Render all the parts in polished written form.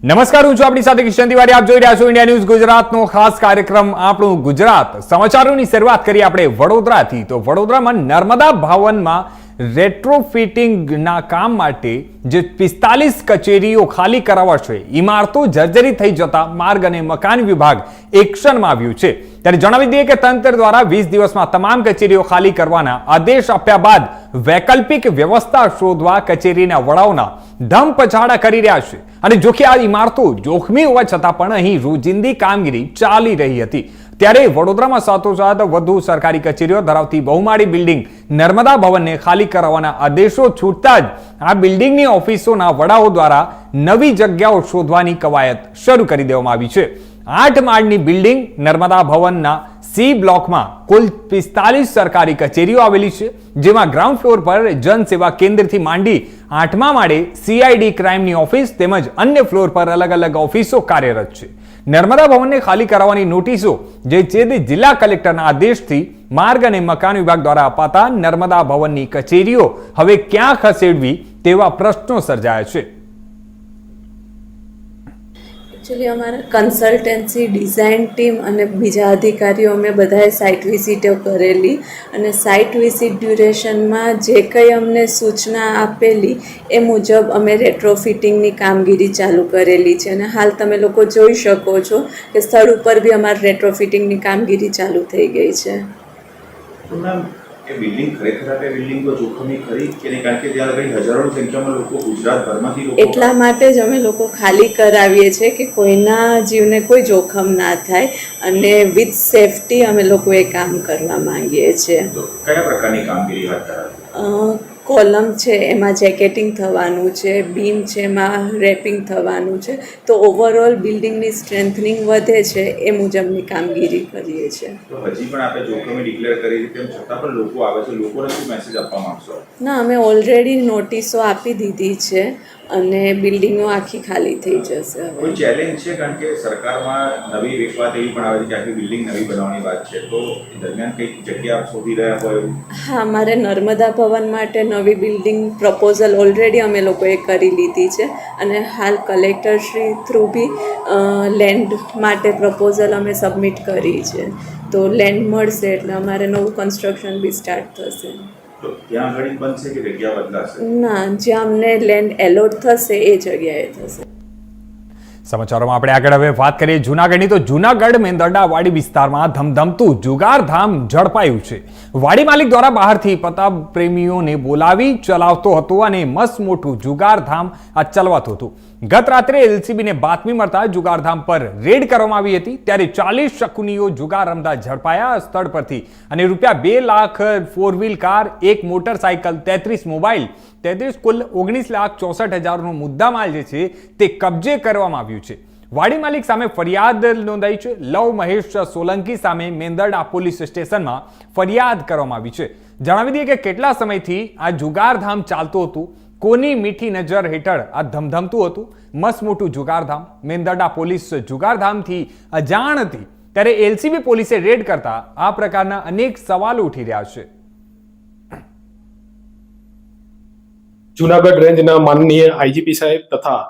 નમસ્કાર, હું છું આપણી સાથે કિશન તિવારી. આપ જોઈ રહ્યા છો ઇન્ડિયા ન્યૂઝ ગુજરાતનો ખાસ કાર્યક્રમ આપણું ગુજરાત. સમાચારોની શરૂઆત કરીએ આપણે વડોદરાથી. તો વડોદરામાં નર્મદા ભવનમાં રેટ્રોફિટિંગના કામ માટે જે 45 કચેરીઓ ખાલી કરાવશે, ઇમારતો જર્જરિત થઈ જતા માર્ગ અને મકાન વિભાગ એક્શનમાં આવ્યું છે. ત્યારે જણાવી દઈએ કે તંત્ર દ્વારા 20 દિવસમાં તમામ કચેરીઓ ખાલી કરવાના આદેશ આપ્યા બાદ વૈકલ્પિક વ્યવસ્થા શોધવા કચેરીના વડાઓના ધમપછાડા કરી રહ્યા છે. અને જો કે આ ઇમારતો જોખમી હોવા છતાં પણ અહીં રોજિંદી કામગીરી ચાલી રહી હતી. ત્યારે વડોદરામાં સાથોસાથ વધુ સરકારી કચેરીઓ ધરાવતી બહુમાળી બિલ્ડિંગ નર્મદા ભવનને ખાલી કરાવવાના આદેશો છૂટતા જ આ બિલ્ડિંગની ઓફિસોના વડાઓ દ્વારા નવી જગ્યાઓ શોધવાની કવાયત શરૂ કરી દેવામાં આવી છે. 8 માળની બિલ્ડિંગ નર્મદા ભવનના સી બ્લોકમાં કુલ 45 સરકારી કચેરીઓ આવેલી છે, જેમાં ગ્રાઉન્ડ ફ્લોર પર જનસેવા કેન્દ્રથી માંડી 8મા માળે CID ક્રાઇમની ઓફિસ તેમજ અન્ય ફ્લોર પર અલગ અલગ ઓફિસો કાર્યરત છે. નર્મદા ભવનને ખાલી કરાવવાની નોટિસો જે છે તે જિલ્લા કલેક્ટરના આદેશથી માર્ગ અને મકાન વિભાગ દ્વારા અપાતા નર્મદા ભવનની કચેરીઓ હવે ક્યાં ખસેડવી તેવા પ્રશ્નો સર્જાયા છે. એકચ્યુઅલી અમારા કન્સલ્ટન્સી ડિઝાઇન ટીમ અને બીજા અધિકારીઓ અમે બધાએ સાઇટ વિઝિટો કરેલી અને સાઇટ વિઝિટ ડ્યુરેશનમાં જે કંઈ અમને સૂચના આપેલી એ મુજબ અમે રેટ્રોફિટિંગની કામગીરી ચાલુ કરેલી છે. અને હાલ તમે લોકો જોઈ શકો છો કે સ્થળ ઉપર બી અમારી રેટ્રોફિટિંગની કામગીરી ચાલુ થઈ ગઈ છે. એ બિલ્ડિંગ ખરેખર આ બિલ્ડિંગ તો જોખમી ખરી કે નહીં? કારણ કે ત્યાં આગળ હજારોની સંખ્યામાં લોકો ગુજરાતભરમાંથી લોકો એટલા માટે જ અમે લોકો ખાલી કરાવીએ છીએ કે કોઈના જીવને કોઈ જોખમ ના થાય અને વિથ સેફટી અમે લોકો એ કામ કરવા માંગીએ છીએ. તો કયા પ્રકારની કામગીરી હાથ ધરાવે? કોલમ છે એમાં જેકેટિંગ થવાનું છે, બીમ છે એમાં રેપિંગ થવાનું છે. તો ઓવરઓલ બિલ્ડિંગની સ્ટ્રેન્થનિંગ વધે છે એ મુજબની કામગીરી કરીએ છીએ. તો હજી પણ આપણે જોખમી ડિક્લેર કરી તેમ છતાં પણ લોકો આવે છે, લોકોને શું મેસેજ આપવા માંગશો? ના, અમે ઓલરેડી નોટિસો આપી દીધી છે અને બિલ્ડિંગો આખી ખાલી થઈ જશે. કોઈ ચેલેન્જ છે? કારણ કે સરકારમાં નવી એક વાત એવી પણ આવે છે કે આખી બિલ્ડિંગ નવી બનાવવાની વાત છે, તો એ દરમિયાન કંઈક જગ્યા શોધી રહ્યા હોય એવું? હા, અમારે નર્મદા ભવન માટે નવી બિલ્ડિંગ પ્રપોઝલ ઓલરેડી અમે લોકોએ કરી લીધી છે અને હાલ કલેક્ટરશ્રી થ્રુ બી લેન્ડ માટે પ્રપોઝલ અમે સબમિટ કરી છે. તો લેન્ડ મળશે એટલે અમારે નવું કન્સ્ટ્રક્શન બી સ્ટાર્ટ થશે. તો ત્યાં આગળ બનશે કે જગ્યા બદલાશે? ના, જ્યાં અમને લેન્ડ એલોટ થશે એ જગ્યાએ થશે. સમાચારોમાં આપણે આગળ હવે વાત કરીએ જૂનાગઢની. તો જૂનાગઢ મેંદરડા વાડી વિસ્તારમાં ધમધમતું જુગારધામ ઝડપાયું છે. વાડી માલિક દ્વારા બહારથી પત્તા પ્રેમીઓને બોલાવી ચલાવતો હતો અને મસ્ત મોટું જુગારધામ આ ચલાવતું હતું. ગત રાત્રે LCBને બાતમી મળતા જુગારધામ પર રેડ કરવામાં આવી હતી. ત્યારે 40 શકુનીઓ જુગાર રમતા ઝડપાયા સ્થળ પરથી અને ₹2 lakh 4 wheel car, 1 motorcycle, 33 mobile, 33 કુલ 19,64,000નો મુદ્દામાલ જે છે તે કબજે કરવામાં આવ્યું છે. વાડી માલિક સામે ફરિયાદ નોંધાઈ છે. લવ મહેશ સોલંકી સામે મેંદરડા પોલીસ સ્ટેશનમાં ફરિયાદ કરવામાં આવી છે. જણાવી દઈએ કે કેટલા સમયથી આ જુગારધામ ચાલતું હતું, કોની મીઠી નજર હેઠળ આ ધમધમતું હતું મસ્ત મોટું જુગારધામ. મેંદરડા પોલીસ જુગારધામથી અજાણ હતી ત્યારે LCB પોલીસે રેડ કરતા આ પ્રકારના અનેક સવાલો ઉઠી રહ્યા છે. જૂનાગઢ રેન્જના માનનીય IGP સાહેબ તથા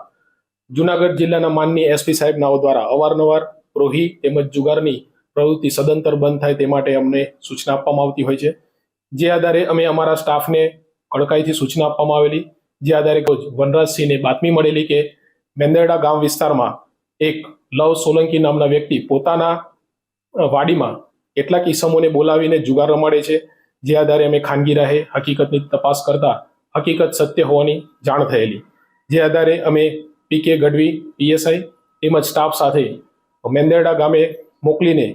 જૂનાગઢ જિલ્લાના માનનીય SP સાહેબ નાઓ દ્વારા અવારનવાર પ્રોહી તેમજ જુગારની પ્રવૃત્તિ સદંતર બંધ થાય તે માટે અમને સૂચના આપવામાં આવતી હોય છે. જે આધારે અમે અમારા સ્ટાફને કડકાઈથી સૂચના આપવામાં આવેલી. જે આધારે વનરાજસિંહને બાતમી મળેલી કે મેંદરડા ગામ વિસ્તારમાં એક લવ સોલંકી નામના વ્યક્તિ પોતાના વાડીમાં કેટલાક ઈસમોને બોલાવીને જુગાર રમાડે છે. જે આધારે અમે ખાનગી રાહે હકીકતની તપાસ કરતા હકીકત સત્ય હોવાની જાણ થયેલી. જે આધારે અમે PK ગઢવી PSI તેમજ સ્ટાફ સાથે મેંદરડા ગામે મોકલીને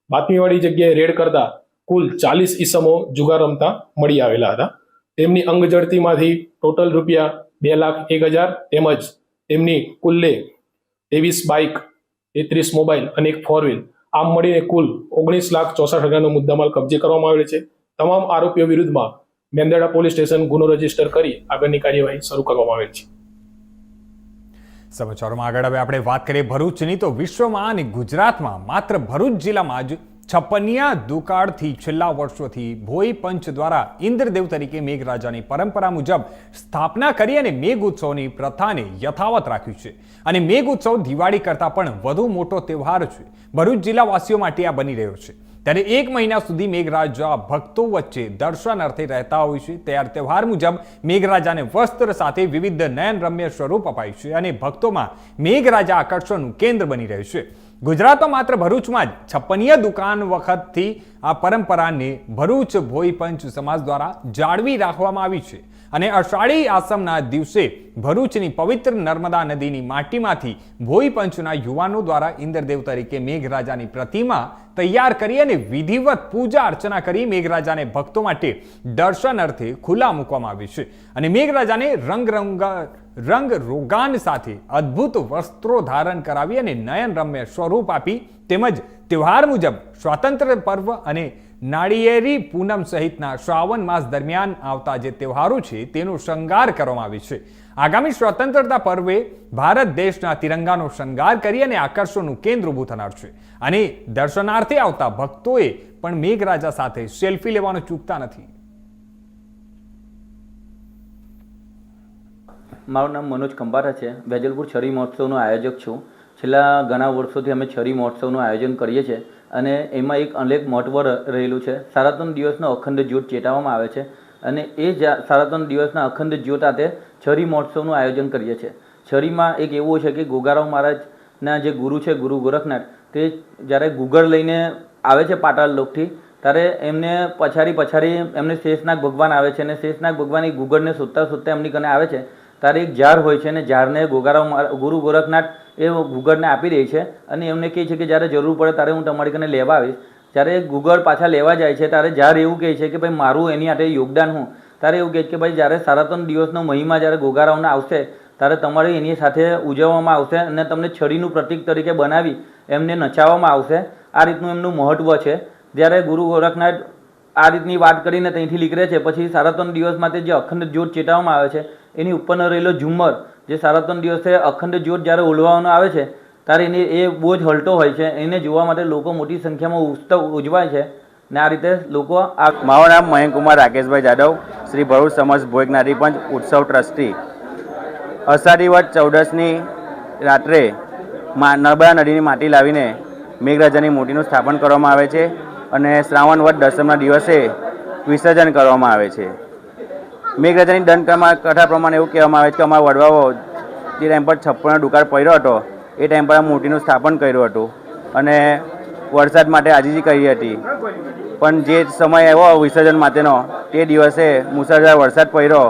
બાતમીવાળી જગ્યાએ રેડ કરતા કુલ 40 ઈસમો જુગાર રમતા મળી આવેલા હતા. તેમની અંગઝડતીમાંથી ટોટલ ₹2,01,000 તેમજ તેમની કુલ્લે 23 બાઇક, 33 મોબાઈલ અને 1 4 વ્હીલ આમ મળીને કુલ 19,64,000નો મુદ્દામાલ કબજે કરવામાં આવેલ છે. તમામ આરોપીઓ વિરુદ્ધમાં મેંદરડા પોલીસ સ્ટેશન ગુનો રજીસ્ટર કરી આગળની કાર્યવાહી શરૂ કરવામાં આવેલ છે. સમાચારોમાં આગળ હવે આપણે વાત કરીએ ભરૂચની. તો વિશ્વમાં અને ગુજરાતમાં માત્ર ભરૂચ જિલ્લામાં જ છપ્પનિયા દુકાળથી છેલ્લા વર્ષોથી ભોઈ પંચ દ્વારા ઇન્દ્રદેવ તરીકે મેઘરાજાની પરંપરા મુજબ સ્થાપના કરી અને મેઘ ઉત્સવની પ્રથાને યથાવત રાખ્યું છે. અને મેઘ ઉત્સવ દિવાળી કરતાં પણ વધુ મોટો તહેવાર છે. ભરૂચ જિલ્લાવાસીઓ માટે આ બની રહ્યો છે. ત્યારે 1 મહિના સુધી મેઘરાજા ભક્તો વચ્ચે દર્શન અર્થે રહેતા હોય છે. ત્યારે તહેવાર મુજબ મેઘરાજાને વસ્ત્ર સાથે વિવિધ નયનરમ્ય સ્વરૂપ અપાય છે અને ભક્તોમાં મેઘરાજા આકર્ષણનું કેન્દ્ર બની રહ્યું છે. ગુજરાતમાં માત્ર ભરૂચમાં જ છપ્પનિયા દુકાન વખતથી આ પરંપરાને ભરૂચ ભોઈ પંચ સમાજ દ્વારા જાળવી રાખવામાં આવી છે. અને અષાઢી આસમના દિવસે ભરૂચની પવિત્ર નર્મદા નદીની માટીમાંથી ભોઈ પંચના યુવાનો દ્વારા ઇન્દ્રદેવ તરીકે મેઘરાજાની પ્રતિમા તૈયાર કરી અને વિધિવત પૂજા અર્ચના કરી મેઘરાજાને ભક્તો માટે દર્શન અર્થે ખુલ્લા મૂકવામાં આવે છે. અને મેઘરાજાને રંગ રોગાન સાથે અદ્ભુત વસ્ત્રો ધારણ કરાવી અને નયનરમ્ય સ્વરૂપ આપી તેમજ તહેવાર મુજબ સ્વાતંત્ર્ય પર્વ અને નાળિયેરી પૂનમ સહિતના શ્રાવણ માસ દરમિયાન આવતા જે તહેવારો છે તેનો શણગાર કરવામાં આવે છે. આગામી સ્વતંત્રતા પર્વે ભારત દેશના તિરંગાનો શણગાર કરી અને આકર્ષણનું કેન્દ્ર ઊભું થનાર છે. અને દર્શનાર્થે આવતા ભક્તોએ પણ મેઘરાજા સાથે સેલ્ફી લેવાનું ચૂકતા નથી. મારું નામ મનોજ ખંભારા છે. વેજલપુર છરી મહોત્સવનો આયોજક છું. છેલ્લા ઘણા વર્ષોથી અમે છરી મહોત્સવનું આયોજન કરીએ છીએ અને એમાં એક અનેક મહત્વ રહેલું છે. સાડા 3 દિવસનો અખંડ જ્યોત ચેતવવામાં આવે છે અને એ સાડા 3 દિવસના અખંડ જ્યોત સાથે છરી મહોત્સવનું આયોજન કરીએ છીએ. છરીમાં એક એવું છે કે ગોગારાવ મહારાજના જે ગુરુ છે ગુરુ ગોરખનાથ, તે જ્યારે ગુગળ લઈને આવે છે પાતાળ લોકથી, ત્યારે એમને પછાડી એમને શેષનાગ ભગવાન આવે છે અને શેષનાગ ભગવાન એ ગુગળને શોધતા એમની કને આવે છે. ત્યારે એક ઝાડ હોય છે અને ઝાડને ગુરુ ગોરખનાથ એ ગુગળને આપી દે છે અને એમને કહે છે કે જ્યારે જરૂર પડે ત્યારે હું તમારી કને લેવા આવીશ. જ્યારે ગુગળ પાછા લેવા જાય છે ત્યારે ઝાડ એવું કહે છે કે ભાઈ મારું એની માટે યોગદાન હું. ત્યારે એવું કહે છે કે ભાઈ જ્યારે સાડા 3 દિવસનો મહિમા જ્યારે ગોગારાવને આવશે ત્યારે તમારે એની સાથે ઉજવવામાં આવશે અને તમને છરીનું પ્રતીક તરીકે બનાવી એમને નચાવવામાં આવશે. આ રીતનું એમનું મહત્વ છે. જ્યારે ગુરુ ગોરખનાથ આ રીતની વાત કરીને ત્યાંથી નીકળે છે, પછી સાડા 3 દિવસ માટે જે અખંડ જ્યોત ચેતવવામાં આવે છે એની ઉપરનો રહેલો ઝુમ્મર, જે સાડા 3 દિવસે અખંડ જ્યોત જ્યારે ઓલવાનો આવે છે ત્યારે એને એ બહુ જ હલતો હોય છે. એને જોવા માટે લોકો મોટી સંખ્યામાં ઉત્સવ ઉજવાય છે ને આ રીતે લોકો મારું નામ મયંક કુમાર રાકેશભાઈ જાદવ, શ્રી ભરૂચ સમસ્ત ભોઈ જ્ઞાતિ પંચ ઉત્સવ ટ્રસ્ટી. અષાઢી વદ 14ની રાત્રે નર્મદા નદીની માટી લાવીને મેઘરાજાની મૂર્તિનું સ્થાપન કરવામાં આવે છે અને શ્રાવણ વદ દસમના દિવસે વિસર્જન કરવામાં આવે છે. મેઘરાજાની દંડ કથા પ્રમાણે એવું કહેવામાં આવે છે કે અમારા વડવાઓ જે ટાઈમ પર છપ્પનનો દુકાળ પડ્યો હતો એ ટાઈમ પર આ મૂર્તિનું સ્થાપન કર્યું હતું અને વરસાદ માટે આજીજી કરી હતી. પણ જે સમય આવ્યો વિસર્જન માટેનો તે દિવસે મુસળધાર વરસાદ પડ્યો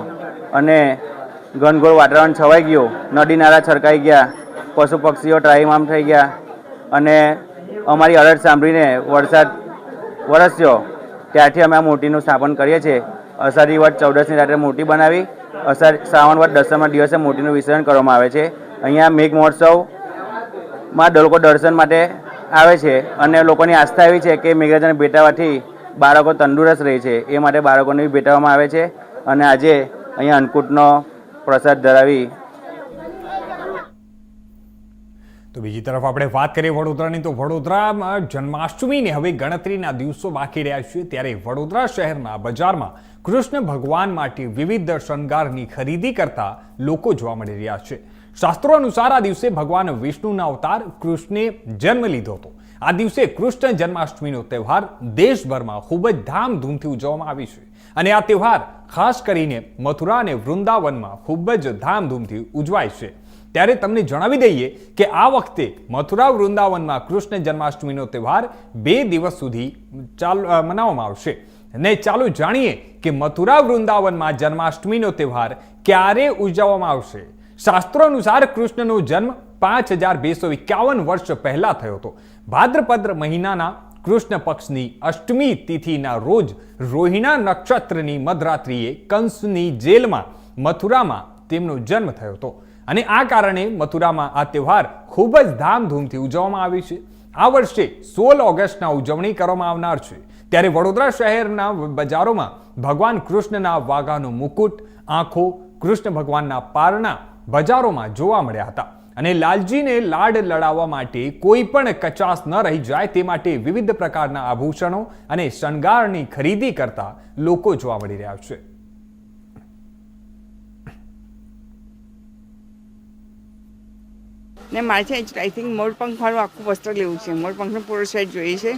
અને ઘનઘોર વાતાવરણ છવાઈ ગયું, નદી નાળા છલકાઈ ગયા, પશુ પક્ષીઓ ત્રાહિમામ થઈ ગયા અને અમારી અરજ સાંભળીને વરસાદ વરસ્યો. ત્યારથી અમે આ મૂર્તિનું સ્થાપન કરીએ છીએ. અષાઢી વદ 14ની રાત્રે મૂર્તિ બનાવી શ્રાવણ વદ દસમના દિવસે મૂર્તિનું વિસર્જન કરવામાં આવે છે. અહીંયા મેઘ મહોત્સવમાં લોકો દર્શન માટે આવે છે અને લોકોની આસ્થા એવી છે કે મેઘરાજાને ભેટાવાથી બાળકો તંદુરસ્ત રહે છે, એ માટે બાળકોને બી ભેટાવવામાં આવે છે. અને આજે અહીંયા અન્નકૂટનો પ્રસાદ ધરાવી. તો બીજી તરફ આપણે વાત કરીએ વડોદરાની, તો વડોદરામાં જન્માષ્ટમીને હવે ગણતરીના દિવસો બાકી રહ્યા છે. ત્યારે વડોદરા શહેરના બજારમાં કૃષ્ણ ભગવાન માટે વિવિધ શણગારની ખરીદી કરતા લોકો જોવા મળી રહ્યા છે. શાસ્ત્રો અનુસાર આ દિવસે ભગવાન વિષ્ણુના અવતાર કૃષ્ણે જન્મ લીધો હતો. આ દિવસે કૃષ્ણ જન્માષ્ટમીનો તહેવાર દેશભરમાં ખૂબ જ ધામધૂમથી ઉજવવામાં આવે છે અને આ તહેવાર ખાસ કરીને મથુરા અને વૃંદાવનમાં ખૂબ જ ધામધૂમથી ઉજવાય છે. ત્યારે તમને જણાવી દઈએ કે આ વખતે મથુરા વૃંદાવનમાં કૃષ્ણ જન્માષ્ટમીનો તહેવાર 2 દિવસ સુધી મનાવવામાં આવશે. ને ચાલો જાણીએ કે મથુરા વૃંદાવનમાં જન્માષ્ટમીનો તહેવાર ક્યારે ઉજવવામાં આવશે. શાસ્ત્રો અનુસાર કૃષ્ણનો જન્મ 5251 વર્ષ પહેલા થયો હતો. ભાદ્રપદ મહિનાના કૃષ્ણ પક્ષની અષ્ટમી તિથિના રોજ રોહિણા નક્ષત્રની મધરાત્રિએ કંસની જેલમાં મથુરામાં તેમનો જન્મ થયો હતો અને આ કારણે મથુરામાં આ તહેવાર ખૂબ જ ધામધૂમથી ઉજવવામાં આવે છે. આ વર્ષે 16 ઓગસ્ટના ઉજવણી કરવામાં આવનાર છે. ત્યારે વડોદરા શહેરના બજારોમાં ભગવાન કૃષ્ણના વાઘાનો મુકુટ, આંખો, કૃષ્ણ ભગવાનના પારણા બજારોમાં જોવા મળ્યા હતા. અને લાલજીને લાડ લડાવવા માટે કોઈ પણ કચાશ ન રહી જાય તે માટે વિવિધ પ્રકારના આભૂષણો અને શણગારની ખરીદી કરતા લોકો જોવા મળી રહ્યા છે. ને મારે છે આઈ થિંક મોરપંખવાળું આખું વસ્ત્ર લેવું છે. મોરપંખનો પૂરો સેટ જોઈએ છે.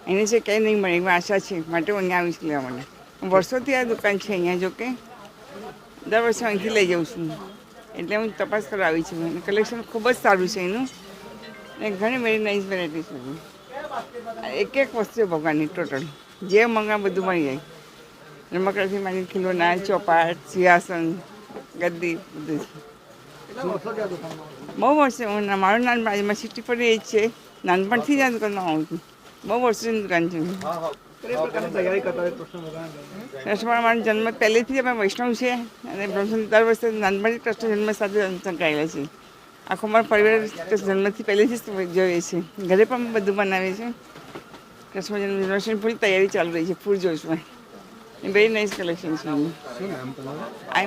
એને છે કંઈ નહીં મળે એવી આશા છે, માટે હું અહીંયા આવીશ લેવા મને. વર્ષોથી આ દુકાન છે અહીંયા, જો કે દર વર્ષે અહીંથી લઈ જાઉં છું, એટલે હું તપાસ કરવા આવી છું. અને કલેક્શન ખૂબ જ સારું છે એનું, ને ઘણી વેરી નાઇસ વેરાયટી છે. એક વસ્તુ ભગવાનની ટોટલ જે મંગા બધું મળી જાય. રમકડાથી માંડી ખીલોના, ચોપાટ, સિંહાસન, ગદ્દી બધું છે. બહુ વર્ષે મારું નાનપણ સિટી પર એ જ છે. નાનપણથી જ આ દુકાનમાં આવું છું. બહુ વર્ષોની દુકાન છે. કૃષ્ણ મારો જન્મ પહેલેથી જ અમે વૈષ્ણવ છે અને દર વર્ષે નાનપણથી કૃષ્ણ જન્મ સાથે સંકળાયેલા છે. આખો મારો પરિવાર જન્મથી પહેલેથી જ જોઈએ છે. ઘરે પણ બધું બનાવે છે. કૃષ્ણ જન્માષ્ટમી ફૂલ તૈયારી ચાલુ રહી છે, ફૂલ જોશમાં. એ વેરી નાઇસ કલેક્શન છે.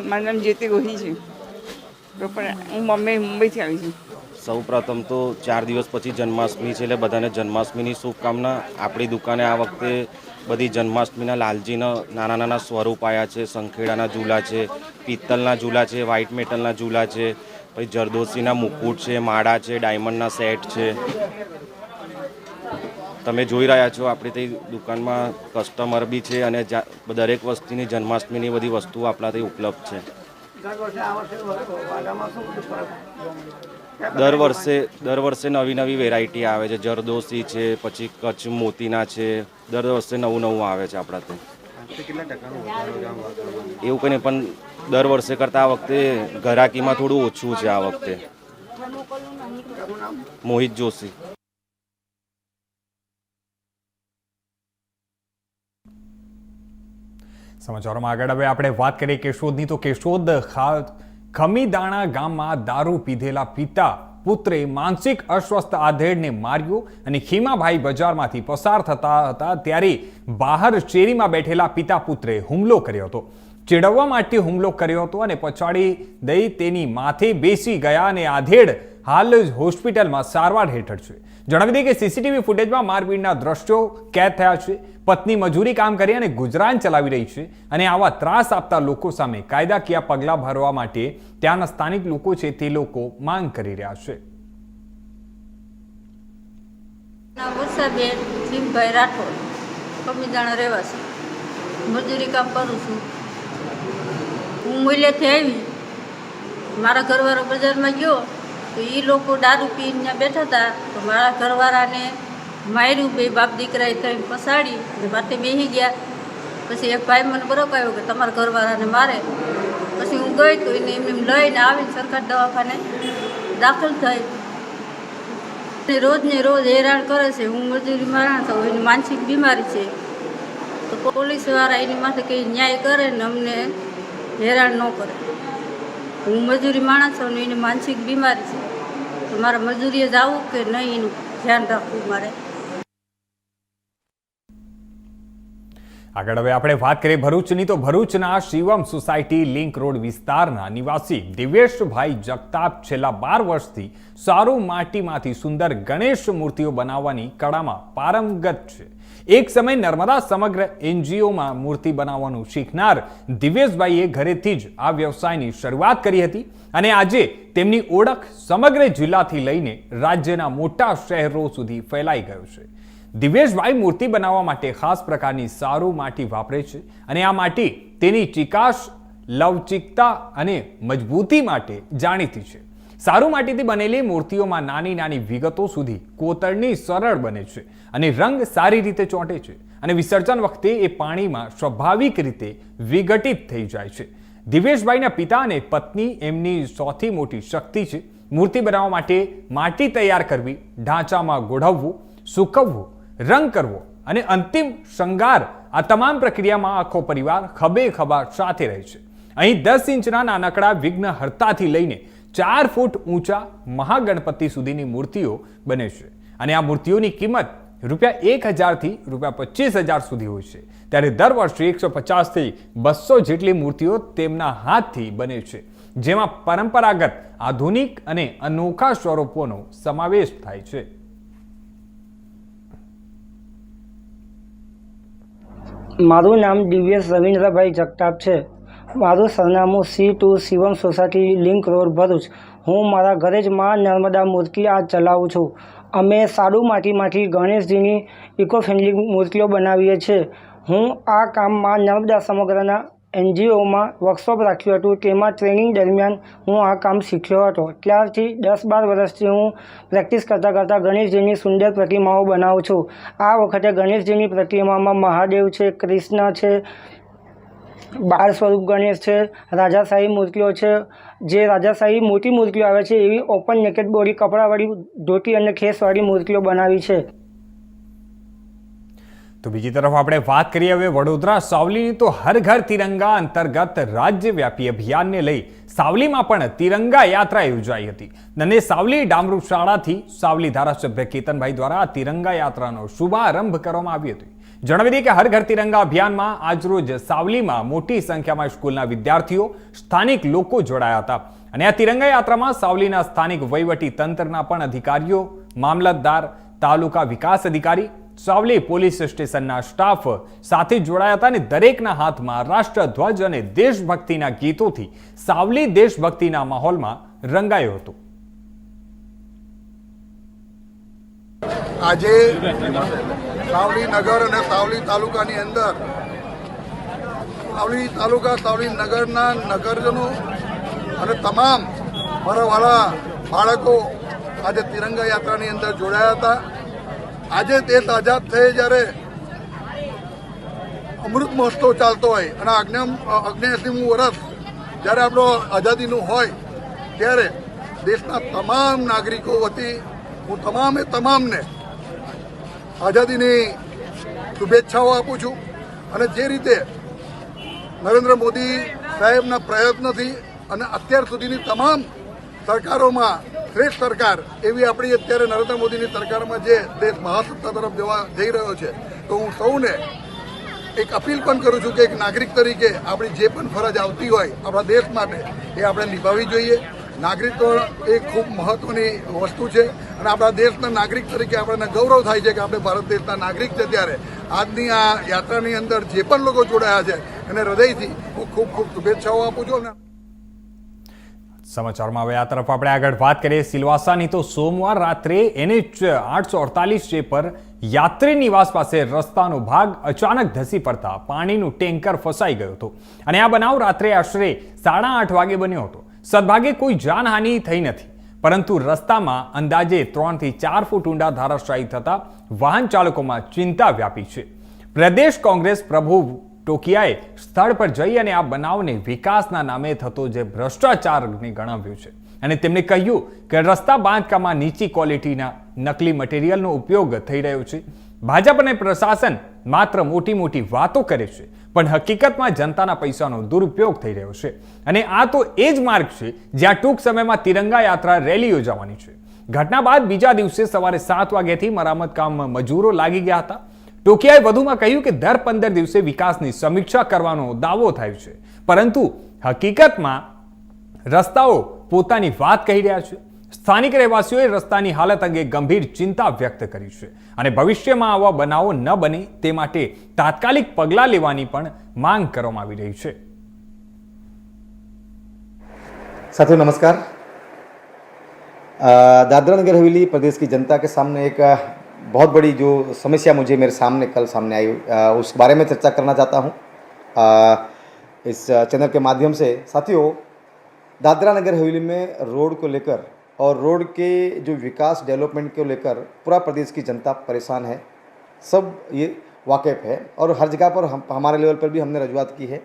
મારું નામ જ્યોતિ ગોહિલ છે. હું મુંબઈથી આવી છું. સૌ પ્રથમ તો 4 દિવસ પછી જન્માષ્ટમી છે, એટલે બધાને જન્માષ્ટમીની શુભકામના. આપણી દુકાને આ વખતે બધી જન્માષ્ટમીના લાલજીના નાના નાના સ્વરૂપ આવ્યા છે. સંખેડાના ઝૂલા છે, પિત્તલના ઝૂલા છે, વ્હાઇટ મેટલના ઝૂલા છે, પછી જરદોશીના મુકુટ છે, માળા છે, ડાયમંડના સેટ છે. તમે જોઈ રહ્યા છો આપણી તે દુકાનમાં કસ્ટમર બી છે અને દરેક વસ્તુની જન્માષ્ટમીની બધી વસ્તુઓ આપણા તે ઉપલબ્ધ છે. દર વર્ષે નવી નવી વેરાયટી આવે છે. જરદોશી છે, પછી કચ્છ મોતીના છે, દર વર્ષે નવું નવું આવે છે આપણા તે. એવું કંઈ નહીં, પણ દર વર્ષે કરતાં આ વખતે ઘરાકીમાં થોડું ઓછું છે. આ વખતે મોહિત જોશી. સમાચારોમાં આગળ હવે આપણે વાત કરીએ કેશોદની. તો કેશોદ ખમીદાણા ગામમાં દારૂ પીધેલા પિતા પુત્રે માનસિક અસ્વસ્થ આધેડને માર્યો અને ખીમાભાઈ બજારમાંથી પસાર થતા હતા ત્યારે બહાર શેરીમાં બેઠેલા પિતા પુત્રે હુમલો કર્યો હતો. ચેડવવા માટે હુમલો કર્યો હતો અને પછાડી દઈ તેની માથે બેસી ગયા અને આધેડ હાલ હોસ્પિટલમાં સારવાર હેઠળ છે. જણાવી દઈએ કે સીસીટીવી ફૂટેજમાં મારપીટના દ્રશ્યો કેદ થયા છે. પત્ની મજૂરી કામ કરી અને ગુજરાન ચલાવી રહી છે અને આવા ત્રાસ આપતા લોકો સામે કાયદાકીય પગલાં ભરવા માટે ત્યાંના સ્થાનિક લોકો છે તે લોકો માંગ કરી રહ્યા છે. વર્ષાબેન ભીમભાઈ રાઠોડ, ખમીદાણા રહેવાસી. મજૂરી કામ કરું છું. હું મૂલ્યથી આવી, મારા ઘરવાળો બજારમાં ગયો તો એ લોકો દારૂ પીને બેઠા હતા, તો મારા ઘરવાળાને માર્યું. બે બાપ દીકરાએ થઈને પસાડી અને માથે બેસી ગયા. પછી એક ભાઈ મને બરોબર આવ્યો કે તમારા ઘરવાળાને મારે. પછી હું ગઈ તો એને એમને લઈને આવીને સરકારી દવાખાને દાખલ થઈ. રોજને રોજ હેરાન કરે છે. હું મજૂરી માણસ છું, એની માનસિક બીમારી છે, તો પોલીસવાળા એની માથે કંઈ ન્યાય કરે ને અમને હેરાન ન કરે. હું મજૂરી માણસ છું ને એની માનસિક બીમારી છે, તો મારે મજૂરીએ જવું કે નહીં એનું ધ્યાન રાખવું મારે. આગળ હવે આપણે વાત કરીએ ભરૂચની. તો ભરૂચના શિવમ સોસાયટી લિંક રોડ વિસ્તારના નિવાસી દિવેશભાઈ જગતાપ છેલ્લા 12 વર્ષથી સારું માટીમાંથી સુંદર ગણેશ મૂર્તિઓ બનાવવાની કળામાં પારંગત છે. એક સમય નર્મદા સમગ્ર એનજીઓમાં મૂર્તિ બનાવવાનું શીખનાર દિવેશભાઈએ ઘરેથી જ આ વ્યવસાયની શરૂઆત કરી હતી અને આજે તેમની ઓળખ સમગ્ર જિલ્લાથી લઈને રાજ્યના મોટા શહેરો સુધી ફેલાઈ ગયો છે. દિવેશભાઈ મૂર્તિ બનાવવા માટે ખાસ પ્રકારની સારું માટી વાપરે છે અને આ માટી તેની ચિકાશ, લવચિકતા અને મજબૂતી માટે જાણીતી છે. સારું માટીથી બનેલી મૂર્તિઓમાં નાની નાની વિગતો સુધી કોતરણી સરળ બને છે અને રંગ સારી રીતે ચોંટે છે અને વિસર્જન વખતે એ પાણીમાં સ્વાભાવિક રીતે વિઘટિત થઈ જાય છે. દિવેશભાઈના પિતા અને પત્ની એમની સૌથી મોટી શક્તિ છે. મૂર્તિ બનાવવા માટે માટી તૈયાર કરવી, ઢાંચામાં ગોઠવવું, સૂકવવું, રંગ કરવો અને અંતિમ શણગાર, આ તમામ પ્રક્રિયામાં આખો પરિવાર ખભે ખભા સાથે રહે છે. અહીં 10 ઇંચના નાનકડા વિઘ્નહર્તાથી લઈને 4 ફૂટ ઊંચા મહાગણપતિ સુધીની મૂર્તિઓ બને છે અને આ મૂર્તિઓની કિંમત ₹1,000 થી ₹25,000 સુધી હોય છે. ત્યારે દર વર્ષે 150 થી 200 જેટલી મૂર્તિઓ તેમના હાથથી બને છે. જેમાં પરંપરાગત, આધુનિક અને અનોખા સ્વરૂપોનો સમાવેશ થાય છે. મારું નામ દિવ્યેશ રવિન્દ્રભાઈ જગતાપ છે. મારું સરનામું C2 Shivam society link road Bharuch. હું મારા ઘરે જ માં નર્મદા મૂર્તિ આ ચલાવું છું. અમે સાદું માટીમાંથી ગણેશજીની ઇકો ફ્રેન્ડલી મૂર્તિઓ બનાવીએ છીએ. હું આ કામ માં નર્મદા સમગ્રના NGOમાં વર્કશોપ રાખ્યું હતું. તેમાં ટ્રેનિંગ દરમિયાન હું આ કામ શીખ્યો હતો. ત્યારથી 10-12 વર્ષથી હું પ્રેક્ટિસ કરતાં ગણેશજીની સુંદર પ્રતિમાઓ બનાવું છું. આ વખતે ગણેશજીની પ્રતિમામાં મહાદેવ છે, કૃષ્ણ છે, બાળ સ્વરૂપ ગણેશ છે, રાજાશાહી મૂર્તિઓ છે. જે રાજાશાહી મોટી મૂર્તિઓ આવે છે એવી ઓપન નેકેડ બોડી કપડાવાળી ધોતી અને ખેસવાળી મૂર્તિઓ બનાવી છે. તો બીજી તરફ આપણે વાત કરીએ હવે વડોદરા સાવલીની. તો હર ઘર તિરંગા અંતર્ગત રાજ્યવ્યાપી અભિયાનને લઈ સાવલીમાં પણ તિરંગા યાત્રા યોજાઈ હતી. અને સાવલી ડામરૂ શાળાથી સાવલી ધારાસભ્ય કેતનભાઈ દ્વારા તિરંગા યાત્રાનો શુભારંભ કરવામાં આવ્યો હતો. જણાવી દઈએ કે હર ઘર તિરંગા અભિયાનમાં આજરોજ સાવલીમાં મોટી સંખ્યામાં સ્કૂલના વિદ્યાર્થીઓ, સ્થાનિક લોકો જોડાયા હતા. અને આ તિરંગા યાત્રામાં સાવલીના સ્થાનિક વહીવટી તંત્રના પણ અધિકારીઓ, મામલતદાર, તાલુકા વિકાસ અધિકારી, સાવલી પોલીસ સ્ટેશનના સ્ટાફ સાથે જોડાયા હતા. અને દરેકના હાથમાં રાષ્ટ્રધ્વજ અને દેશભક્તિના ગીતોથી સાવલી દેશભક્તિના માહોલમાં રંગાયો હતો. આજે સાવલી નગર અને સાવલી તાલુકાની અંદર સાવલી તાલુકા સાવલી નગરના નગરજનો અને તમામ મારા વાળા બાળકો આજે તિરંગા યાત્રાની અંદર જોડાયા હતા. આજે દેશ આઝાદ થઈ જ્યારે અમૃત મહોત્સવ ચાલતો હોય અને 89મું વર્ષ જ્યારે આપણો આઝાદીનું હોય ત્યારે દેશના તમામ નાગરિકો વતી હું તમામને આઝાદીની શુભેચ્છાઓ આપું છું. અને જે રીતે નરેન્દ્ર મોદી સાહેબના પ્રયત્નથી અને અત્યાર સુધીની તમામ સરકારોમાં શ્રેષ્ઠ સરકાર એવી આપણી અત્યારે નરેન્દ્ર મોદીની સરકારમાં જે દેશ મહાસત્તા તરફ જઈ રહ્યો છે, તો હું સૌને એક અપીલ પણ કરું છું કે એક નાગરિક તરીકે આપણી જે પણ ફરજ આવતી હોય આપણા દેશ માટે એ આપણે નિભાવવી જોઈએ. નાગરિકત્વ એ ખૂબ મહત્વની વસ્તુ છે અને આપણા દેશના નાગરિક તરીકે આપણને ગૌરવ થાય છે કે આપણે ભારત દેશના નાગરિક છે. ત્યારે આજની આ યાત્રાની અંદર જે પણ લોકો જોડાયા છે એને હૃદયથી હું ખૂબ શુભેચ્છાઓ આપું છું. સમાચારમાં હવે આ તરફ આપણે આગળ વાત કરીએ સિલવાસાની. તો સોમવાર રાત્રે NH 848 પર યાત્રી નિવાસ પાસે રસ્તાનો ભાગ અચાનક ધસી પડતા પાણીનું ટેન્કર ફસાઈ ગયું હતું. અને આ બનાવ રાત્રે આશરે 8:30 વાગે બન્યો હતો. સદભાગે કોઈ જાનહાનિ થઈ નથી, પરંતુ રસ્તામાં અંદાજે 3 થી 4 ફૂટ ઊંડા ધરાશાયી થતા વાહન ચાલકોમાં ચિંતા વ્યાપી છે. પ્રદેશ કોંગ્રેસ પ્રભુ ટોકિયાએ સ્થળ પર જઈ અને આ બનાવને વિકાસના નામે થતો જે ભ્રષ્ટાચારને ગણાવ્યું છે. અને તેમણે કહ્યું કે રસ્તા બાંધકામમાં નીચી ક્વોલિટીના નકલી મટીરિયલનો ઉપયોગ થઈ રહ્યો છે. ભાજપ અને પ્રશાસન માત્ર મોટી વાતો કરે છે, પણ હકીકતમાં જનતાના પૈસાનો દુરુપયોગ થઈ રહ્યો છે. અને આ તો એ જ માર્ગ છે જ્યાં ટૂંક સમયમાં તિરંગા યાત્રા રેલી યોજાવાની છે. ઘટના બાદ બીજા દિવસે સવારે 7 વાગ્યાથી મરામત કામ મજૂરો લાગી ગયા હતા. ટોકિયાએ વધુમાં કહ્યું કે દર 15 દિવસે વિકાસની સમીક્ષા કરવાનો દાવો થાય છે, પરંતુ હકીકતમાં રસ્તાઓ પોતાની વાત કહી રહ્યા છે. સ્થાનિક રહેવાસીઓએ રસ્તાની હાલત અંગે ગંભીર ચિંતા વ્યક્ત કરી છે અને ભવિષ્યમાં આવા બનાવો ન બને તે માટે તાત્કાલિક પગલાં લેવાની પણ માંગ કરવામાં આવી રહી છે. साथियों नमस्कार. दादरा नगर हवेली प्रदेश की जनता के सामने एक बहुत बड़ी जो समस्या मुझे मेरे सामने कल सामने आई, उस बारे में चर्चा करना चाहता हूँ इस चैनल के माध्यम से. साथियों, दादरा नगर हवेली में रोड को लेकर और रोड के जो विकास डेवलपमेंट को लेकर पूरा प्रदेश की जनता परेशान है. सब ये वाकिफ़ है और हर जगह पर हमारे लेवल पर भी हमने रजूआत की है,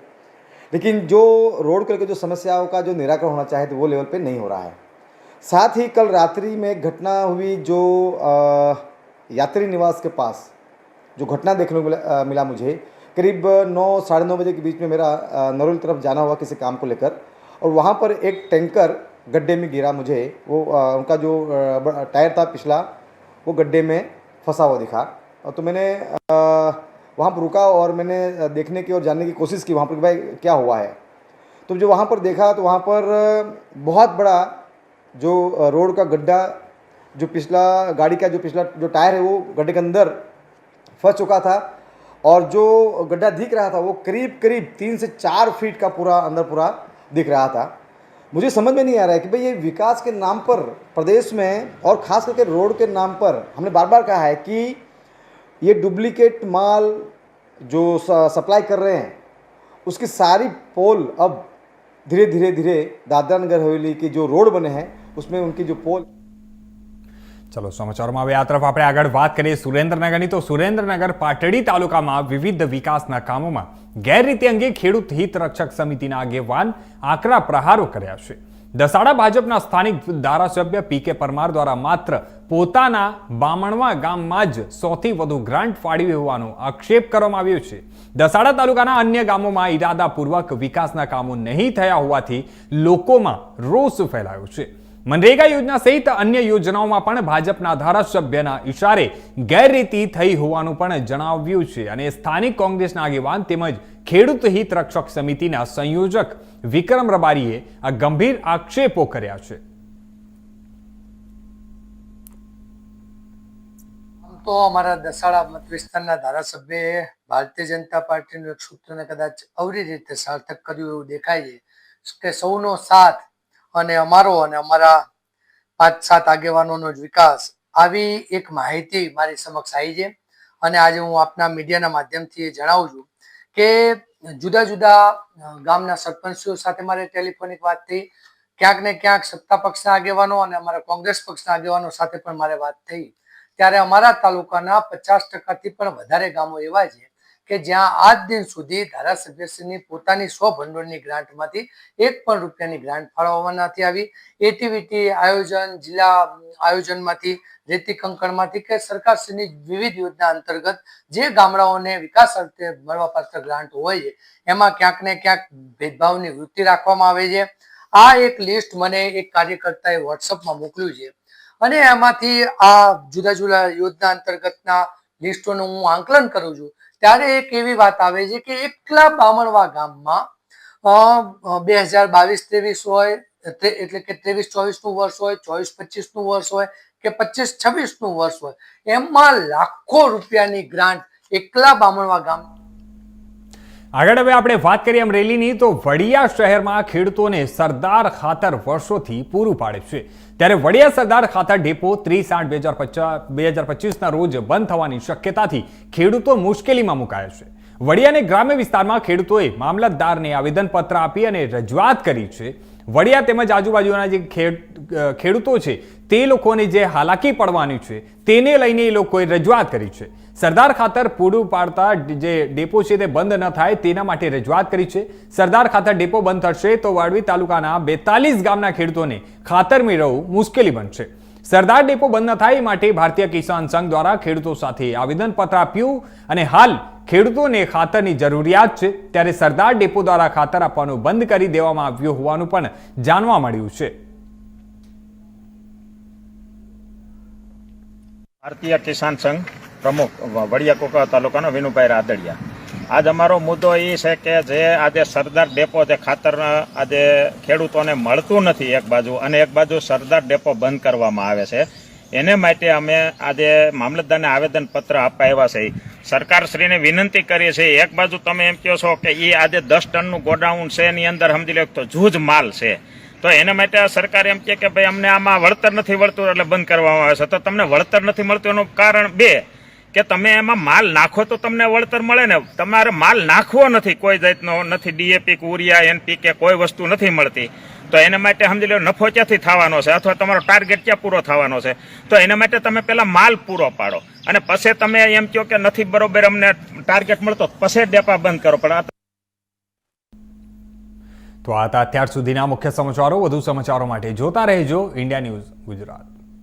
लेकिन जो रोड को लेकर जो समस्याओं का जो निराकरण होना चाहिए तो वो लेवल पे नहीं हो रहा है. साथ ही कल रात्रि में एक घटना हुई जो यात्री निवास के पास जो घटना देखने को मिला मुझे करीब 9 साढ़े 9 बजे के बीच में मेरा नरोल तरफ जाना हुआ किसी काम को लेकर, और वहाँ पर एक टैंकर गड्ढे में गिरा. मुझे वो उनका जो टायर था पिछला वो गड्ढे में फंसा हुआ दिखा. तो मैंने वहाँ पर रुका और मैंने देखने की और जानने की कोशिश की वहाँ पर कि भाई क्या हुआ है. तो जो वहाँ पर देखा तो वहाँ पर बहुत बड़ा जो रोड का गड्ढा, जो पिछला गाड़ी का जो पिछला जो टायर है वो गड्ढे के अंदर फंस चुका था और जो गड्ढा दिख रहा था वो करीब करीब 3 से 4 फीट का पूरा अंदर पूरा दिख रहा था। मुझे समझ में नहीं आ रहा है कि भाई ये विकास के नाम पर प्रदेश में और ख़ास करके रोड के नाम पर हमने बार बार कहा है कि ये डुप्लीकेट माल जो सप्लाई कर रहे हैं उसकी सारी पोल अब धीरे धीरे दादरा नगर हवेली की जो रोड बने हैं उसमें उनकी जो पोल। ચલો સમાચારોમાં હવે આ તરફ આપણે આગળ વાત કરીએ સુરેન્દ્રનગરની તો સુરેન્દ્રનગર પાટડી તાલુકામાં વિવિધ વિકાસના કામોમાં ગેરરીતિ અંગે ખેડૂત હિત રક્ષક સમિતિના આગેવાન આકરા પ્રહારો કર્યા છે। દસાડા ભાજપના સ્થાનિક ધારાસભ્ય પીકે પરમાર દ્વારા માત્ર પોતાના બામણવા ગામમાં જ 100થી વધુ ગ્રાન્ટ ફાળવી હોવાનો આક્ષેપ કરવામાં આવ્યો છે। દસાડા તાલુકાના અન્ય ગામોમાં ઇરાદાપૂર્વક વિકાસના કામો નહીં થયા હોવાથી લોકોમાં રોષ ફેલાયો છે। मनरेगा योजना सहित अन्य योजनाओं पण भाजपना धारासभ्यना इशारे गैररीति थई होवानुं पण जणाव्युं छे अने स्थानिक कांग्रेसना आगेवान तेमज खेडूत हित रक्षक समितिना संयोजक विक्रम रबारीए आ गंभीर आक्षेपो कर्या छे। तो हमारा दसाड़ा मत विस्ताરના ધારાસભ્યએ ભારતીય જનતા પાર્ટીનું એક સૂત્રને કદાચ અવરી રીતે સાર્થક કર્યું એવું દેખાય છે કે સૌનો સાથ અને અમારો અને અમારા 5-7 આગેવાનોનો જ વિકાસ આવી એક માહિતી મારી સમક્ષ આવી છે અને આજે હું આપના મીડિયાના માધ્યમથી જણાવું છું કે જુદા જુદા ગામના સરપંચો સાથે મારે ટેલિફોનિક વાત થઈ, ક્યાંક ને ક્યાંક સત્તા પક્ષના આગેવાનો અને અમારા કોંગ્રેસ પક્ષના આગેવાનો સાથે પણ મારે વાત થઈ ત્યારે અમારા તાલુકાના 50%થી પણ વધારે ગામો એવા છે કે જ્યાં આજ દિન સુધી ધારાસભ્યશ્રીની પોતાની સ્વભંડોળની ગ્રાન્ટમાંથી 1 પણ રૂપિયાની ગ્રાન્ટ ફાળવવામાં નથી આવી। એટીવીટી આયોજન, જિલ્લા આયોજનમાંથી, રેતી કંકણમાંથી કે સરકારશ્રીની વિવિધ યોજના અંતર્ગત જે ગામડાઓને વિકાસ અર્થે મળવાપાત્ર ગ્રાન્ટ હોય છે એમાં ક્યાંક ને ક્યાંક ભેદભાવની વૃત્તિ રાખવામાં આવે છે। આ એક લિસ્ટ મને એક કાર્યકર્તાએ વોટ્સઅપમાં મોકલ્યું છે અને એમાંથી આ જુદા જુદા યોજના અંતર્ગતના લિસ્ટોનું હું આંકલન કરું છું ત્યારે એક એવી વાત આવે છે કે એકલા બામણવા ગામમાં 2022-23 હોય એટલે કે 23-24નું વર્ષ હોય, 24-25નું વર્ષ હોય કે 25-26નું વર્ષ હોય એમાં લાખો રૂપિયાની ગ્રાન્ટ એકલા બામણવા ગામ। આગળ હવે આપણે વાત કરીએ અમરેલીની તો વડિયા શહેરમાં ખેડૂતોને સરદાર ખાતર વર્ષોથી પૂરું પાડે છે ત્યારે વડિયા સરદાર ખાતર ડેપો 30/8/2025ના રોજ બંધ થવાની શક્યતાથી ખેડૂતો મુશ્કેલીમાં મુકાયા છે। વડિયાને ગ્રામ્ય વિસ્તારમાં ખેડૂતોએ મામલતદારને આવેદનપત્ર આપી અને રજૂઆત કરી છે। વડિયા તેમજ આજુબાજુના જે ખેડૂતો છે તે લોકોને જે હાલાકી પડવાની છે તેને લઈને એ લોકોએ રજૂઆત કરી છે। સરદાર ખાતર પૂરું પાડતા જે ડેપો છે તે બંધ ન થાય તેના માટે રજૂઆત કરી છે। સરદાર ખાતર ડેપો બંધ થશે તો વાડવી તાલુકાના 42 ગામના ખેડૂતોને ખાતર મેળવવું મુશ્કેલી બનશે। સરદાર ડેપો બંધ ન થાય માટે ભારતીય કિસાન સંઘ દ્વારા ખેડૂતો સાથે આવેદનપત્ર આપ્યું અને હાલ ખેડૂતોને ખાતરની જરૂરિયાત છે ત્યારે સરદાર ડેપો દ્વારા ખાતર આપવાનું બંધ કરી દેવામાં આવ્યું હોવાનું પણ જાણવા મળ્યું છે। ભારતીય કિસાન સંઘ પ્રમુખ વડિયા કોકા તાલુકાનો વિનુભાઈ રાદડિયા। આજ અમારો મુદ્દો એ છે કે જે આજે સરદાર ડેપો જે ખાતર આજે ખેડૂતોને મળતું નથી એક બાજુ અને એક બાજુ સરદાર ડેપો બંધ કરવામાં આવે છે એને માટે અમે આજે મામલતદારને આવેદનપત્ર આપવા આવ્યા છે। સરકારશ્રીને વિનંતી કરીએ છીએ એક બાજુ તમે એમ કહો છો કે એ આજે 10 ટનનું ગોડાઉન છે એની અંદર સમજી લો તો જૂજ માલ છે તો એના માટે સરકાર એમ કહે કે ભાઈ અમને આમાં વળતર નથી મળતું એટલે બંધ કરવામાં આવે છે। તો તમને વળતર નથી મળતું એનું કારણ બે કે તમે એમાં માલ નાખો તો તમને વળતર મળે ને, તમારે માલ નાખવો નથી, કોઈ જાતનો નથી, ડીએપી યુરિયા એનપીકે કોઈ વસ્તુ નથી મળતી તો એના માટે સમજી લો નફો ક્યાંથી થવાનો છે અથવા તમારો ટાર્ગેટ ક્યાં પૂરો થવાનો છે। તો એના માટે તમે પહેલા માલ પૂરો પાડો અને પછી તમે એમ કહો કે નથી બરોબર અમને ટાર્ગેટ મળતો પછી ડેપા બંધ કરો। પણ તો આ હતા અત્યાર સુધીના મુખ્ય સમાચારો। વધુ સમાચારો માટે જોતા રહેજો ઇન્ડિયા ન્યૂઝ ગુજરાત।